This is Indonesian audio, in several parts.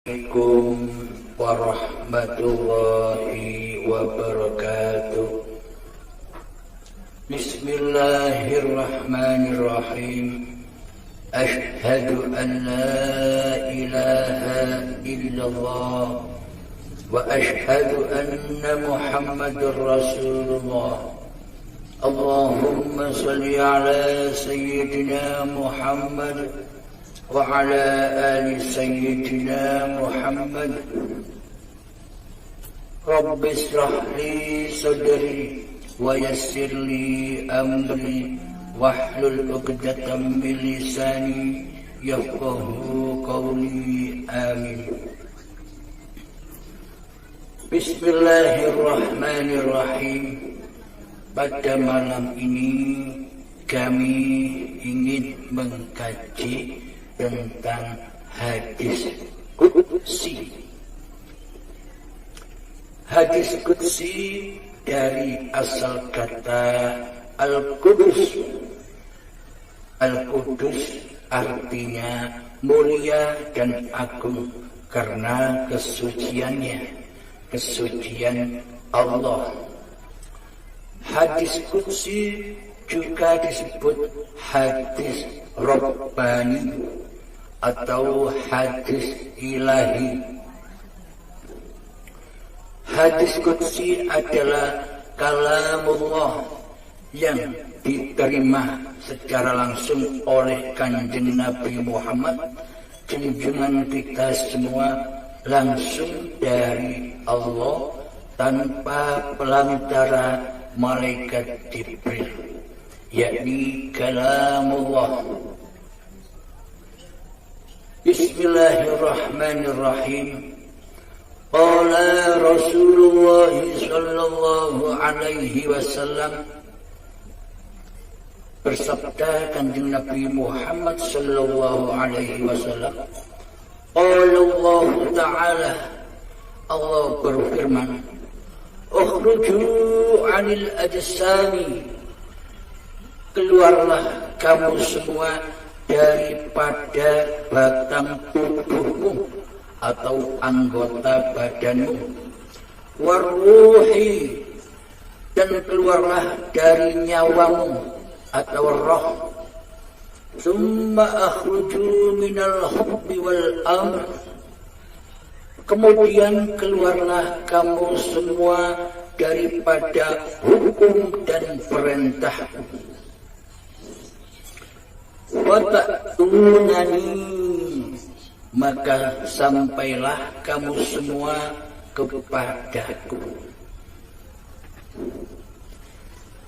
Assalamualaikum warahmatullahi wabarakatuh. Bismillahirrahmanirrahim. Ashhadu an la ilaha illallah wa ashhadu anna Muhammadar Rasulullah. Allahumma salli ala sayyidina Muhammad wa ala ali sayyidina Muhammad. Rabbi shrah li sadri wa yassir li amri wahlul 'uqdatam min lisani yafqahu qawli. Amin. Bismillahirrahmanirrahim. Pada malam ini kami ingin mengkaji tentang hadis qudsi. Hadis qudsi dari asal kata Al-Qudus. Al-Qudus artinya mulia dan agung karena kesuciannya, kesucian Allah. Hadis qudsi juga disebut hadis Rabbani atau hadis ilahi. Hadis qudsi adalah kalamullah yang diterima secara langsung oleh Kanjeng Nabi Muhammad, junjungan kita semua, langsung dari Allah tanpa pelantara malaikat Jibril, yakni kalamullah. Bismillahirrahmanirrahim. Qala Rasulullah sallallahu alaihi wasallam, bersabda Kanjeng Nabi Muhammad sallallahu alaihi wasallam, qala Allah Ta'ala, Allah berfirman, ukhruju 'anil ajsami, keluarlah kamu semua daripada batang tubuhmu atau anggota badanmu, waruhi, dan keluarlah dari nyawamu atau roh, summa akhruju minal hubbi wal amr, kemudian keluarlah kamu semua daripada hukum dan perintah. Wata'tunani, maka sampailah kamu semua kepadaku.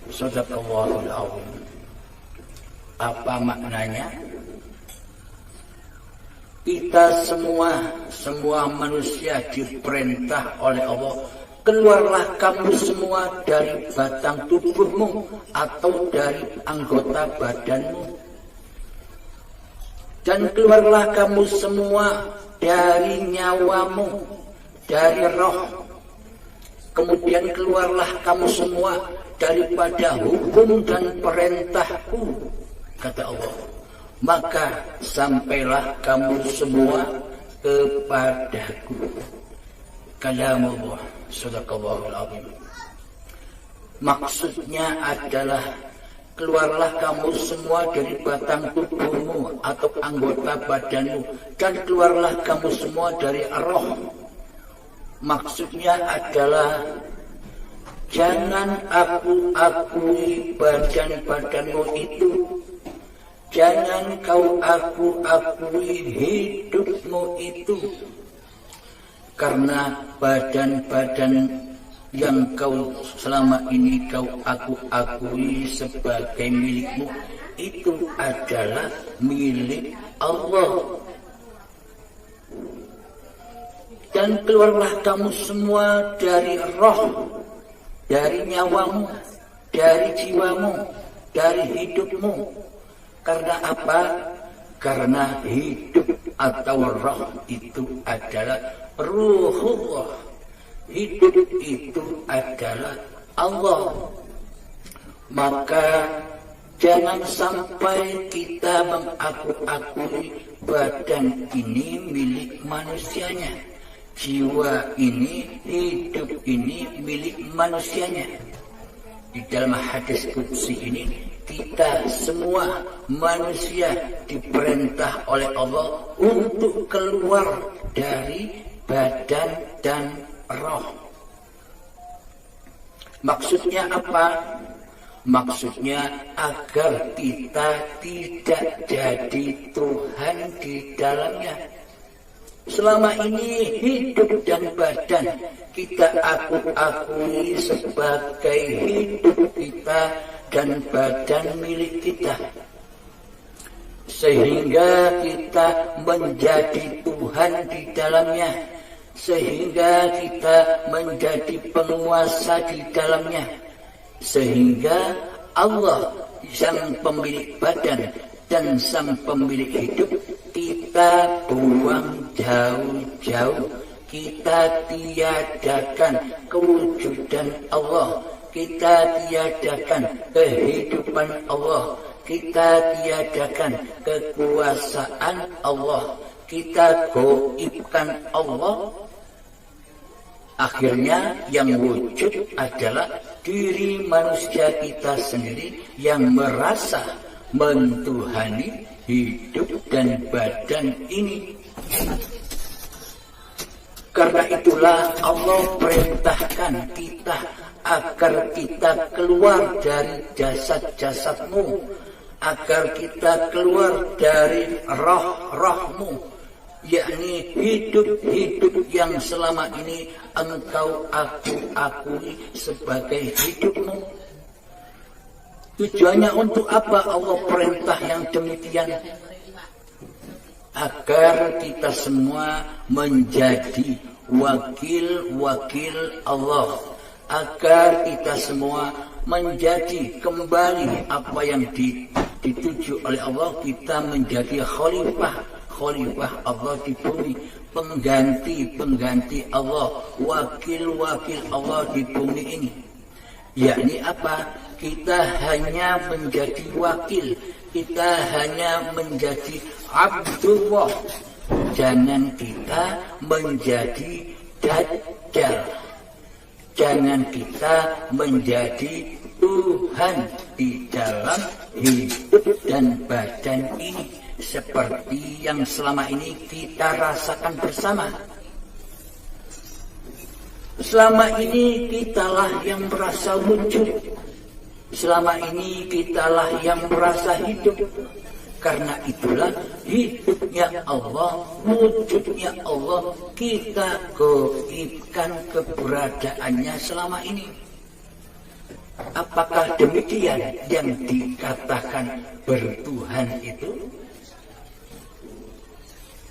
Shadaqallahul azim. Apa maknanya? Kita semua manusia diperintah oleh Allah, keluarlah kamu semua dari batang tubuhmu atau dari anggota badanmu, dan keluarlah kamu semua dari nyawamu, dari roh, kemudian keluarlah kamu semua daripada hukum dan perintahku, kata Allah, maka sampailah kamu semua kepadaku. Kalamullah. Shadaqallahul azim. Maksudnya adalah keluarlah kamu semua dari batang tubuhmu atau anggota badanmu, dan keluarlah kamu semua dari roh. Maksudnya adalah jangan aku akui badan-badanmu itu, jangan kau akui hidupmu itu, karena badan-badan yang kau selama ini kau akui sebagai milikmu itu adalah milik Allah. Dan keluarlah kamu semua dari roh, dari nyawamu, dari jiwamu, dari hidupmu. Karena apa? Karena hidup atau roh itu adalah ruhullah. Hidup itu adalah Allah. Maka Jangan sampai kita mengaku-akui badan ini milik manusianya, jiwa ini, hidup ini milik manusianya. Di dalam hadis qudsi ini, kita semua manusia diperintah oleh Allah untuk keluar dari badan dan roh. Maksudnya apa? Maksudnya agar kita tidak jadi Tuhan di dalamnya. Selama ini hidup dan badan kita akui sebagai hidup kita dan badan milik kita. Sehingga kita menjadi Tuhan di dalamnya. Sehingga kita menjadi penguasa di dalamnya. Sehingga Allah sang pemilik badan dan sang pemilik hidup kita buang jauh-jauh. Kita tiadakan kewujudan Allah. Kita tiadakan kehidupan Allah. Kita tiadakan kekuasaan Allah. Kita goibkan Allah. Akhirnya yang wujud adalah diri manusia kita sendiri yang merasa mentuhani hidup dan badan ini. Karena itulah Allah perintahkan kita agar kita keluar dari jasad-jasadmu, agar kita keluar dari roh-rohmu, yakni hidup-hidup yang selama ini engkau akui sebagai hidupmu. Tujuannya untuk apa Allah perintah yang demikian? Agar kita semua menjadi wakil-wakil Allah. Agar kita semua menjadi kembali apa yang dituju oleh Allah, kita menjadi khalifah Allah di bumi, pengganti Allah, wakil-wakil Allah di bumi ini. Yakni apa? Kita hanya menjadi wakil, kita hanya menjadi Abdullah. Jangan kita menjadi Dajjal. Jangan kita menjadi Tuhan di dalam hidup dan badan ini, seperti yang selama ini kita rasakan bersama. Selama ini kitalah yang merasa wujud. Selama ini kitalah yang merasa hidup. Karena itulah hidupnya Allah, wujudnya Allah, kita goibkan keberadaannya selama ini. Apakah demikian yang dikatakan bertuhan itu?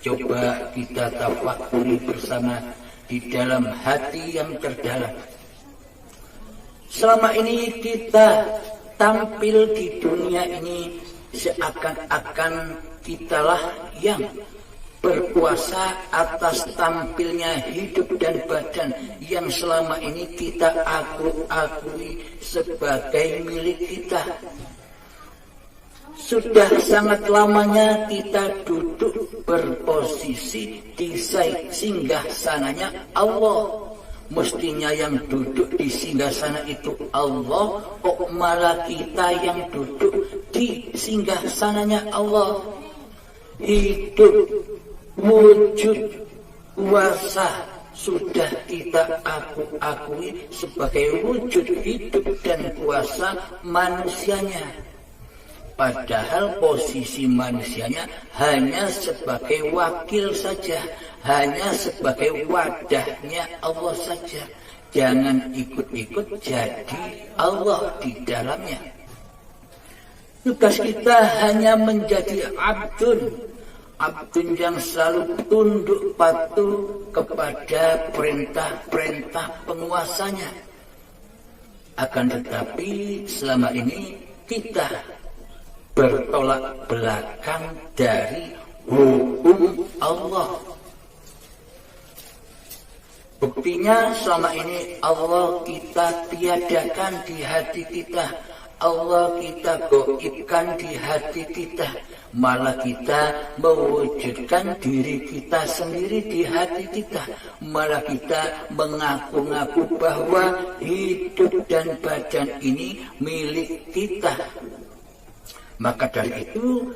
Coba kita tafakuri bersama di dalam hati yang terdalam. Selama ini kita tampil di dunia ini seakan-akan kitalah yang berkuasa atas tampilnya hidup dan badan yang selama ini kita akui sebagai milik kita. Sudah sangat lamanya kita duduk berposisi di singgasananya Allah. Mestinya yang duduk di singgasana itu Allah, kok malah kita yang duduk di singgasananya Allah. Hidup, wujud, kuasa sudah kita akui sebagai wujud hidup dan kuasa manusianya. Padahal posisi manusianya hanya sebagai wakil saja, hanya sebagai wadahnya Allah saja. Jangan ikut-ikut jadi Allah di dalamnya. Tugas kita hanya menjadi abdun yang selalu tunduk patuh kepada perintah-perintah penguasanya. Akan tetapi selama ini kita bertolak belakang dari hukum Allah. Buktinya selama ini Allah kita tiadakan di hati kita. Allah kita gaibkan di hati kita, malah kita mewujudkan diri kita sendiri di hati kita, malah kita mengaku-ngaku bahwa hidup dan badan ini milik kita. Maka dari itu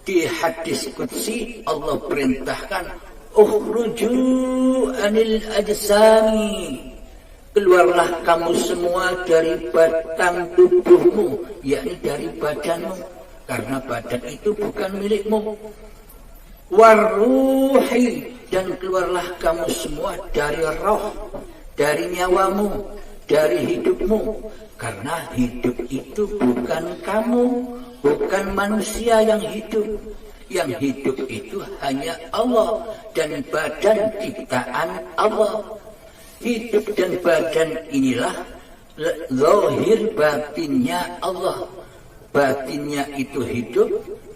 di hadis qudsi Allah perintahkan, ukhruju anil ajsami, keluarlah kamu semua dari batang tubuhmu, yakni dari badanmu, karena badan itu bukan milikmu. Waruhi, dan keluarlah kamu semua dari roh, dari nyawamu, dari hidupmu, karena hidup itu bukan kamu, bukan manusia yang hidup. Yang hidup itu hanya Allah, dan badan ciptaan Allah. Hidup dan badan inilah zahir batinnya Allah. Batinnya itu hidup,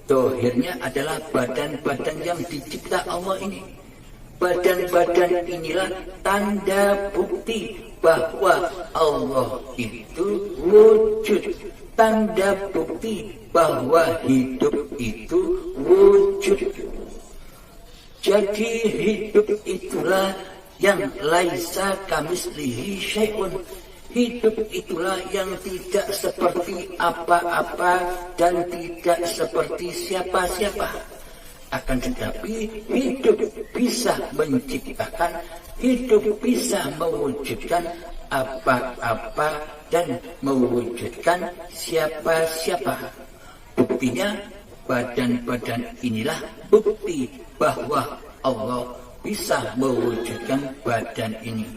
zahirnya adalah badan-badan yang dicipta Allah ini. Badan-badan inilah tanda bukti bahwa Allah itu wujud. Tanda bukti bahwa hidup itu wujud. Jadi hidup itulah yang laisa kamislihi syai'un. Hidup itulah yang tidak seperti apa-apa dan tidak seperti siapa-siapa. Akan tetapi hidup bisa menciptakan, hidup bisa mewujudkan apa-apa dan mewujudkan siapa-siapa. Buktinya badan-badan inilah bukti bahwa Allah bisa mewujudkan badan ini.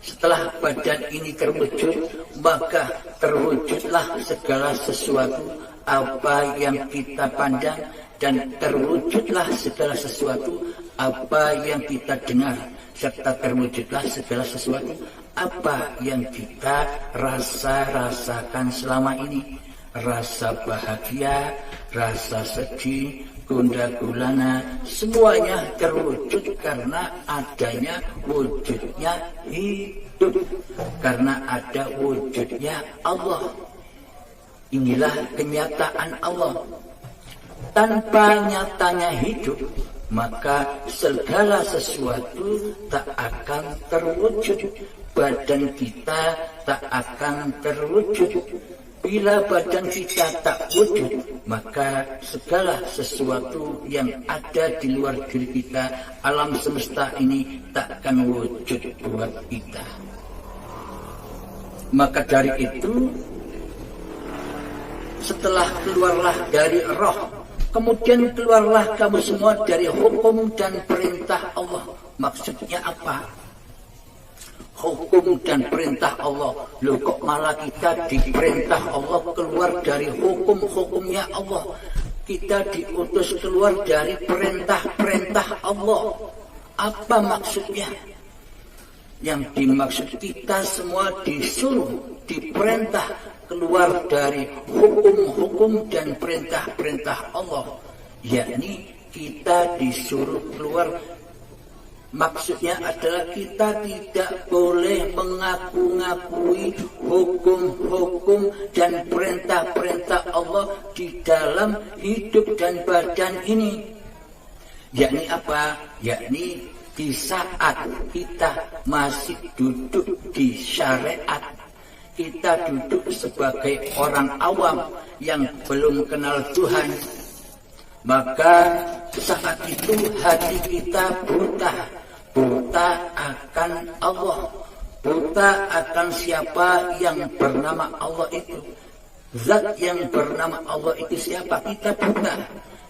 Setelah badan ini terwujud, maka terwujudlah segala sesuatu apa yang kita pandang, dan terwujudlah segala sesuatu apa yang kita dengar, serta terwujudlah segala sesuatu apa yang kita rasakan selama ini. Rasa bahagia, rasa sedih, gundah gulana, semuanya terwujud karena adanya wujudnya hidup, karena ada wujudnya Allah. Inilah kenyataan Allah. Tanpa nyatanya hidup, maka segala sesuatu tak akan terwujud. Badan kita tak akan terwujud. Bila badan kita tak wujud, maka segala sesuatu yang ada di luar diri kita, alam semesta ini tak akan wujud buat kita. Maka dari itu, setelah keluarlah dari roh, kemudian keluarlah kamu semua dari hukum dan perintah Allah. Maksudnya apa? Hukum dan perintah Allah. Loh, kok malah kita diperintah Allah keluar dari hukum-hukumnya Allah? Kita diutus keluar dari perintah-perintah Allah. Apa maksudnya? Yang dimaksud, kita semua disuruh, diperintah keluar dari hukum-hukum dan perintah-perintah Allah. Yakni kita disuruh keluar. Maksudnya adalah kita tidak boleh mengaku-ngakui hukum-hukum dan perintah-perintah Allah di dalam hidup dan badan ini. Yakni apa? Yakni di saat kita masih duduk di syariat, kita duduk sebagai orang awam yang belum kenal Tuhan, maka saat itu hati kita buta akan Allah, buta akan siapa yang bernama Allah itu. Zat yang bernama Allah itu siapa? Kita buta.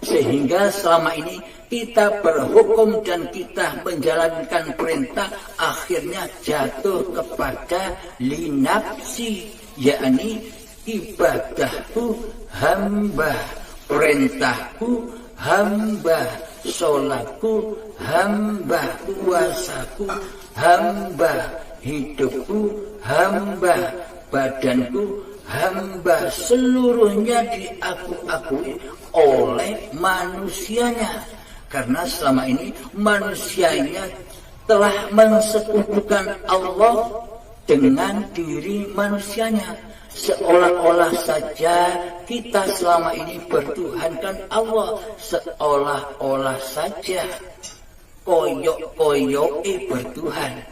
Sehingga selama ini kita berhukum dan kita menjalankan perintah, akhirnya jatuh kepada linafsi, yakni ibadahku hamba, perintahku hamba, sholatku hamba, puasaku hamba, hidupku hamba, badanku hamba, seluruhnya diakui oleh manusianya. Karena selama ini manusianya telah mensekutukan Allah dengan diri manusianya. Seolah-olah saja kita selama ini bertuhankan Allah, seolah-olah saja koyok-koyoke bertuhan,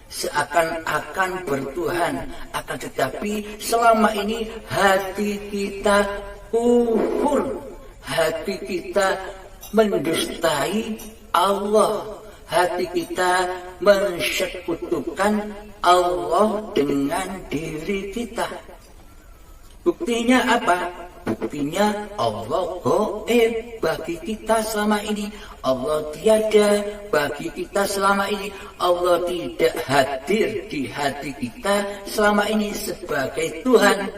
seakan-akan bertuhan, akan tetapi selama ini hati kita kufur, hati kita mendustai Allah, hati kita mensekutukan Allah dengan diri kita. Buktinya apa? Buktinya Allah gaib bagi kita selama ini. Allah tiada bagi kita selama ini. Allah tidak hadir di hati kita selama ini sebagai Tuhan.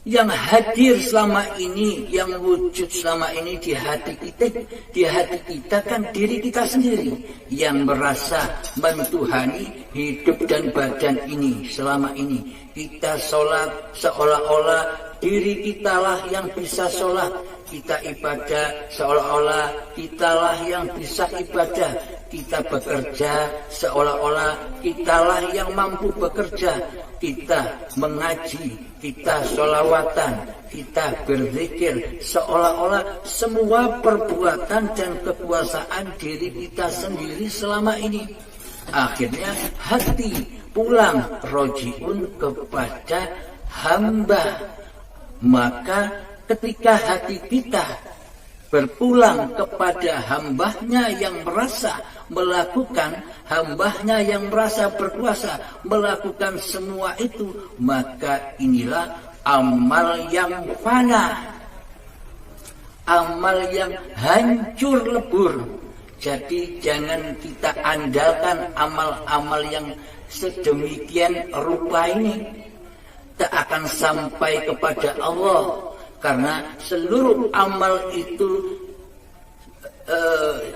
Yang hadir selama ini, yang wujud selama ini di hati kita kan diri kita sendiri yang merasa mentuhani hidup dan badan ini selama ini. Kita sholat seolah-olah diri kitalah yang bisa sholat, kita ibadah seolah-olah kitalah yang bisa ibadah, kita bekerja seolah-olah kitalah yang mampu bekerja, kita mengaji, kita sholawatan, kita berzikir, seolah-olah semua perbuatan dan kekuasaan diri kita sendiri selama ini. Akhirnya hati pulang rojiun kepada hamba. Maka ketika hati kita berpulang kepada hambanya yang merasa melakukan, hambanya yang merasa berkuasa melakukan semua itu, maka inilah amal yang fana, amal yang hancur lebur. Jadi jangan kita andalkan amal-amal yang sedemikian rupa ini, tak akan sampai kepada Allah, karena seluruh amal itu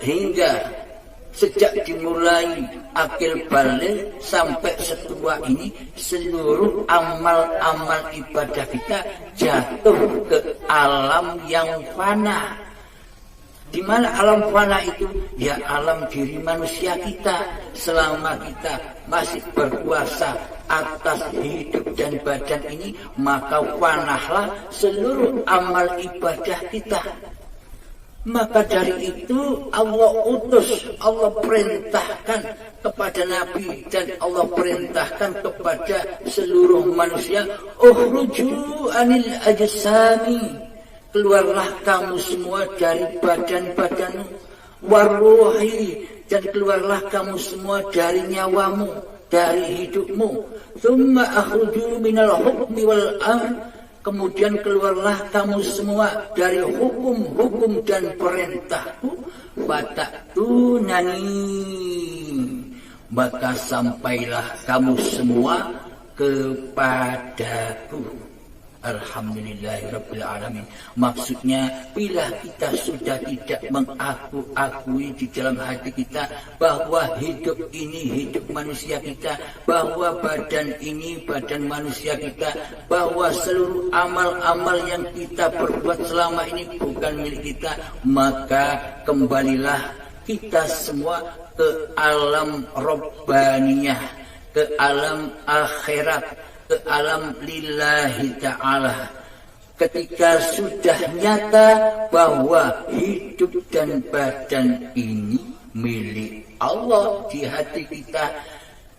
hingga sejak dimulai akil balik sampai setua ini, seluruh amal-amal ibadah kita jatuh ke alam yang fana. Di mana alam fana itu? Ya alam diri manusia kita. Selama kita masih berkuasa atas hidup dan badan ini, maka fanahlah seluruh amal ibadah kita. Maka dari itu Allah utus, Allah perintahkan kepada Nabi dan Allah perintahkan kepada seluruh manusia, ukhruju anil ajsami, keluarlah kamu semua dari badan-badanmu, waruhi, dan keluarlah kamu semua dari nyawamu, dari hidupmu, thumma akhruju minal hukmi wal amr, kemudian keluarlah kamu semua dari hukum-hukum dan perintahku, fataktunani, maka sampailah kamu semua kepadaku. Alhamdulillahirabbil alamin. Maksudnya bila kita sudah tidak mengakui di dalam hati kita bahwa hidup ini hidup manusia kita, bahwa badan ini badan manusia kita, bahwa seluruh amal-amal yang kita perbuat selama ini bukan milik kita, maka kembalilah kita semua ke alam robbaniyah, ke alam akhirat, ke alam lillahi ta'ala. Ketika sudah nyata bahwa hidup dan badan ini milik Allah di hati kita,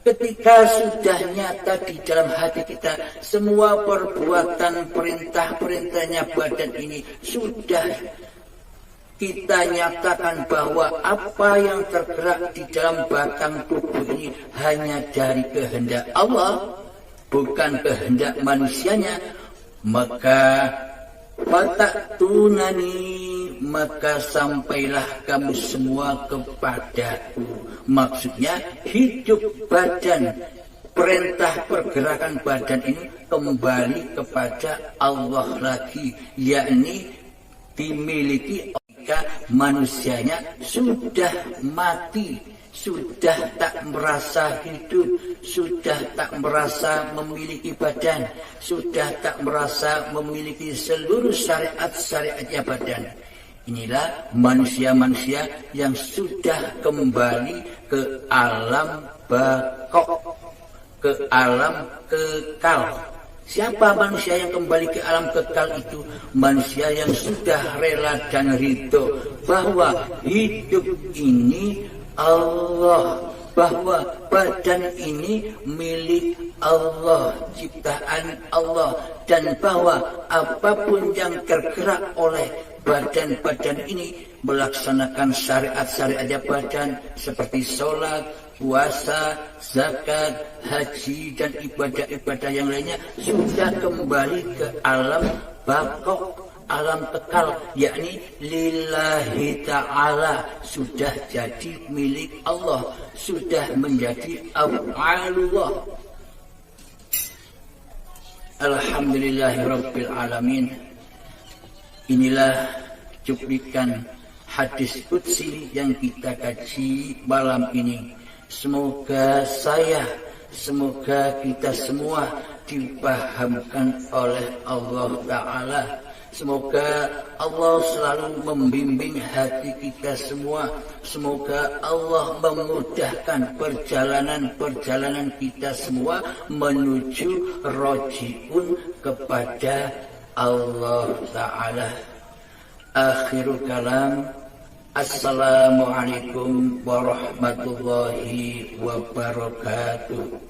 ketika sudah nyata di dalam hati kita semua perbuatan perintah-perintahnya badan ini, sudah kita nyatakan bahwa apa yang tergerak di dalam batang tubuh ini hanya dari kehendak Allah, bukan kehendak manusianya, maka fataktunani, maka sampailah kamu semua kepadaku. Maksudnya hidup badan, perintah pergerakan badan ini kembali kepada Allah lagi, yakni dimiliki ketika manusianya sudah mati, sudah tak merasa hidup, sudah tak merasa memiliki badan, sudah tak merasa memiliki seluruh syariat-syariatnya badan. Inilah manusia-manusia yang sudah kembali ke alam bakok, ke alam kekal. Siapa manusia yang kembali ke alam kekal itu? Manusia yang sudah rela dan ridho bahwa hidup ini Allah, bahwa badan ini milik Allah, ciptaan Allah, dan bahwa apapun yang tergerak oleh badan-badan ini melaksanakan syariat-syariatnya badan seperti sholat, puasa, zakat, haji, dan ibadah-ibadah yang lainnya sudah kembali ke alam baqo, alam kekal, yakni lillahi ta'ala, sudah jadi milik Allah, sudah menjadi af'alullah. Alhamdulillahirabbil alamin. Inilah cuplikan hadis qudsi yang kita kaji malam ini. Semoga kita semua dipahamkan oleh Allah Ta'ala. Semoga Allah selalu membimbing hati kita semua. Semoga Allah memudahkan perjalanan kita semua menuju rojiun kepada Allah Ta'ala. Akhirul kalam. Assalamualaikum warahmatullahi wabarakatuh.